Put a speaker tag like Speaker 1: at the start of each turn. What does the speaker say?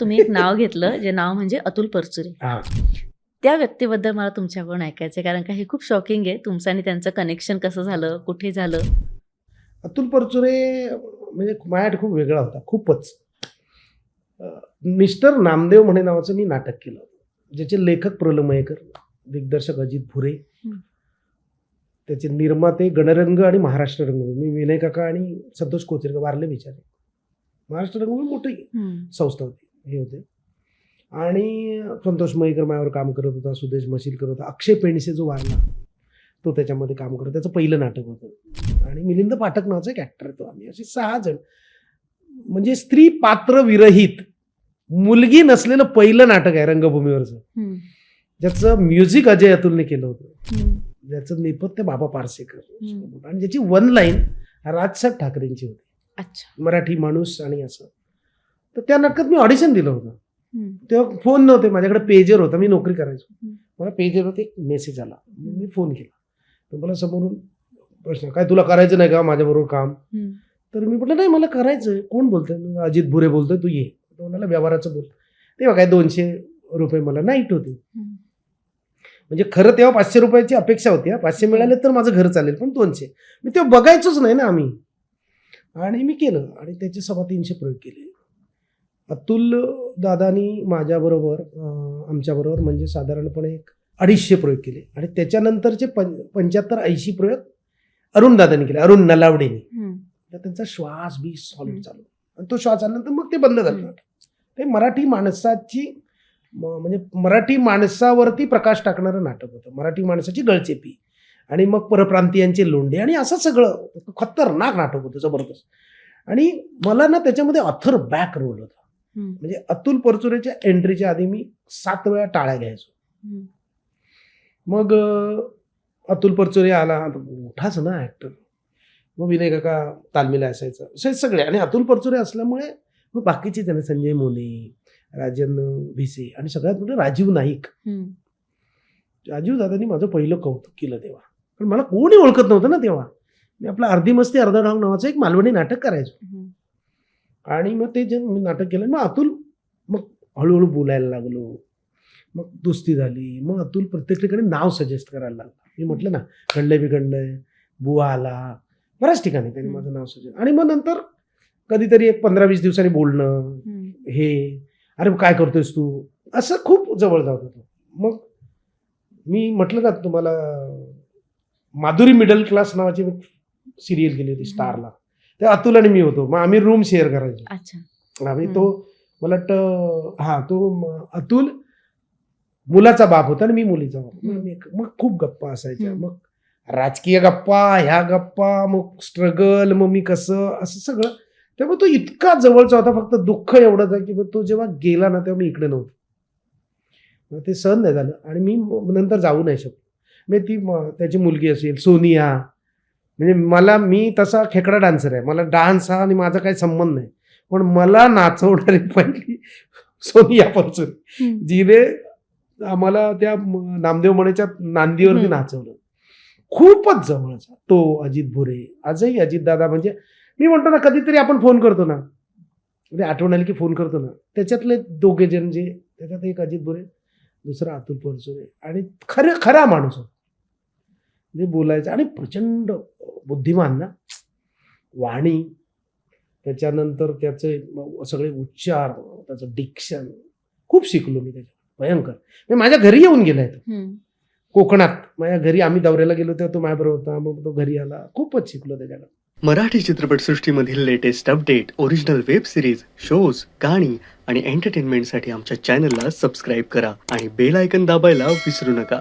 Speaker 1: तुम्ही एक नाव घेतलं, जे नाव म्हणजे अतुल परचुरे.
Speaker 2: हां.
Speaker 1: त्या व्यक्तीबद्दल मला तुमच्याकडून ऐकायचं आहे, कारण का हे खूप शॉकिंग आहे. तुमचं आणि त्यांचं कनेक्शन कसं झालं? कुठे झालं?
Speaker 2: अतुल परचुरे म्हणजे माझ्यासाठी खूप वेगळा होता, खूपच. मिस्टर नामदेव म्हणे नावाचं मी नाटक केलं, ज्याचे लेखक प्रल्हाद मयेकर, दिग्दर्शक अजित भुरे,
Speaker 1: हं.
Speaker 2: त्याचे निर्माते गणरंग आणि महाराष्ट्र रंगभूमी, मी विनय काका आणि संतोष कोचरकर, वारले बिचारे. महाराष्ट्र रंगभूमी मोठी
Speaker 1: हं.
Speaker 2: संस्था होती, हे होते. आणि संतोष मयेकर माझ्यावर काम करत होता, सुदेश मशील करत होता, अक्षय पेंडसे जो वारला तो त्याच्यामध्ये काम करत, त्याचं पहिलं नाटक होतं. आणि मिलिंद पाठक नावाचा एक ॲक्टर आहे, तो आम्ही असे 6 जण, म्हणजे स्त्री पात्र विरहित मुलगी नसलेलं पहिलं नाटक आहे रंगभूमीवरचं,
Speaker 1: हं.
Speaker 2: ज्याचं म्युझिक अजय अतुलने केलं होतं,
Speaker 1: हं.
Speaker 2: ज्याचं नेपथ्य बाबा पारसेकर,
Speaker 1: हं.
Speaker 2: आणि ज्याची 1 लाईन राजसाहेब ठाकरेंची होती,
Speaker 1: अच्छा.
Speaker 2: मराठी माणूस आणि असं. तर त्या नाटकात मी ऑडिशन दिलं होतं.
Speaker 1: हं.
Speaker 2: तेव्हा फोन नव्हते, माझ्याकडे पेजर होता, मी नोकरी करायचो.
Speaker 1: हं.
Speaker 2: मला पेजरवरती एक मेसेज आला, मी फोन केला, तर मला समोरून प्रश्न, काय तुला करायचं नाही का माझ्याबरोबर काम?
Speaker 1: हं.
Speaker 2: तर मी म्हटलं नाही, मला करायचं आहे. कोण बोलतोय? अजित भुरे बोलतोय, तू ये. तो म्हणाला व्यवहाराचं बोल. तेव्हा काय 200 रुपये मला नाईट होती,
Speaker 1: हं.
Speaker 2: म्हणजे खरं तेव्हा 500 रुपयाची अपेक्षा होती. 500 मिळाले तर माझं घर चालेल, पण 200 मी तेव्हा बघायचोच नाही ना आम्ही. आणि मी केलं, आणि त्याचे 350 प्रयोग केले. अतुल दादानी माझ्याबरोबर आमच्याबरोबर म्हणजे साधारणपणे 250 प्रयोग केले, आणि त्याच्यानंतरचे 75-80 प्रयोग अरुण दादानी केले, अरुण नलावडेनी.
Speaker 1: हं.
Speaker 2: तर त्यांचा श्वास बी सॉलिड चालू, आणि तो श्वास आल्यानंतर मग ते बंद झालं. ते मराठी माणसाची म्हणजे मराठी माणसावरती प्रकाश टाकणारं नाटक होतं, मराठी माणसाची गळचेपी, आणि मग परप्रांतीयांचे लोंढे, आणि असं सगळं खतरनाक नाटक होतं, जबरदस्त. आणि मला ना त्याच्यामध्ये ऑथर बॅक रोल होता,
Speaker 1: हं.
Speaker 2: म्हणजे अतुल परचुरेच्या एंट्रीच्या आधी मी 7 वेळा टाळ्या घ्यायचो.
Speaker 1: हं.
Speaker 2: मग अतुल परचुरे आला, मोठाच ना ॲक्टर, मग विनय काका तालमीला असायचं, असे सगळे. आणि अतुल परचुरे असल्यामुळे मग बाकीचे त्याने संजय मोने, राजन भिसे, आणि सगळ्यात मोठे राजीव नाईक.
Speaker 1: हं.
Speaker 2: राजीव दादांनी माझं पहिलं कौतुक केलं तेव्हा, पण मला कोणी ओळखत नव्हतं ना तेव्हा. मी आपलं अर्धी मस्ती अर्धा डाव नावाचं एक मालवणी नाटक करायचो,
Speaker 1: हं.
Speaker 2: आणि मग ते जे मी नाटक केलं, मग अतुल मग हळूहळू बोलायला लागलो, मग दोस्ती झाली. मग अतुल प्रत्येक ठिकाणी नाव सजेस्ट करायला लागला. मी म्हटलं ना, खंडय बिखंडय, बुवा आला, बऱ्याच ठिकाणी त्यांनी माझं नाव सजेस्ट. आणि मग नंतर कधीतरी एक 15-20 दिवसांनी बोलणं,
Speaker 1: हं.
Speaker 2: हे अरे काय करतोयस तू, असं खूप जवळ जात होतं. मग मी म्हटलं ना तुम्हाला, माधुरी मिडल क्लास नावाची सिरियल केली होती स्टारला, ते अतुल आणि मी होतो, मग आम्ही रूम शेअर करायचो.
Speaker 1: अच्छा.
Speaker 2: आम्ही तो मला वाटतं तो अतुल मुलाचा बाप होता आणि मी मुलीचा बाप. मग खूप गप्पा असायच्या, मग राजकीय गप्पा, ह्या गप्पा, मग स्ट्रगल, मग मी कसं, असं सगळं. त्यामुळे तो इतका जवळचा होता. फक्त दुःख एवढंच आहे की तो जेव्हा गेला ना, तेव्हा मी इकडे नव्हतो, मग ते सहन नाही झालं, आणि मी नंतर जाऊ नाही शकलो. म्हणजे ती त्याची मुलगी असेल सोनिया, म्हणजे मी तसा खेकडा डान्सर आहे, मला डान्स हा आणि माझा काही संबंध नाही, पण मला नाचवणारी पहिली सोनिया परचुरे, जिने आम्हाला त्या नामदेव मणेच्या नांदीवरती नाचवलं. खूपच जवळचा तो अजित भुरे. आजही अजित दादा, म्हणजे मी म्हणतो ना, कधीतरी आपण फोन करतो ना, म्हणजे आठवण आली की फोन करतो ना, त्याच्यातले दोघे जण, जे त्याच्यात एक अजित भुरे, दुसरा अतुल परचुरे, आणि खरा माणूस होता, म्हणजे बोलायचं, आणि प्रचंड बुद्धिमान ना, वाणी, त्याच्यानंतर त्याचे सगळे उच्चार, त्याचं डिक्शन खूप शिकलो मी त्याच्यात, भयंकर. मी माझ्या घरी येऊन गेलाय तो, कोकणात माझ्या घरी आम्ही दौऱ्याला गेलो तेव्हा तो माझ्याबरोबर होता, मग तो घरी आला, खूपच शिकलो त्याच्याकडे.
Speaker 3: मराठी चित्रपटसृष्टीमधील latest update, original web series, shows, गाणी आणि एंटरटेनमेंटसाठी आमच्या चॅनलला सबस्क्राईब करा आणि बेल आयकॉन दाबायला विसरू नका.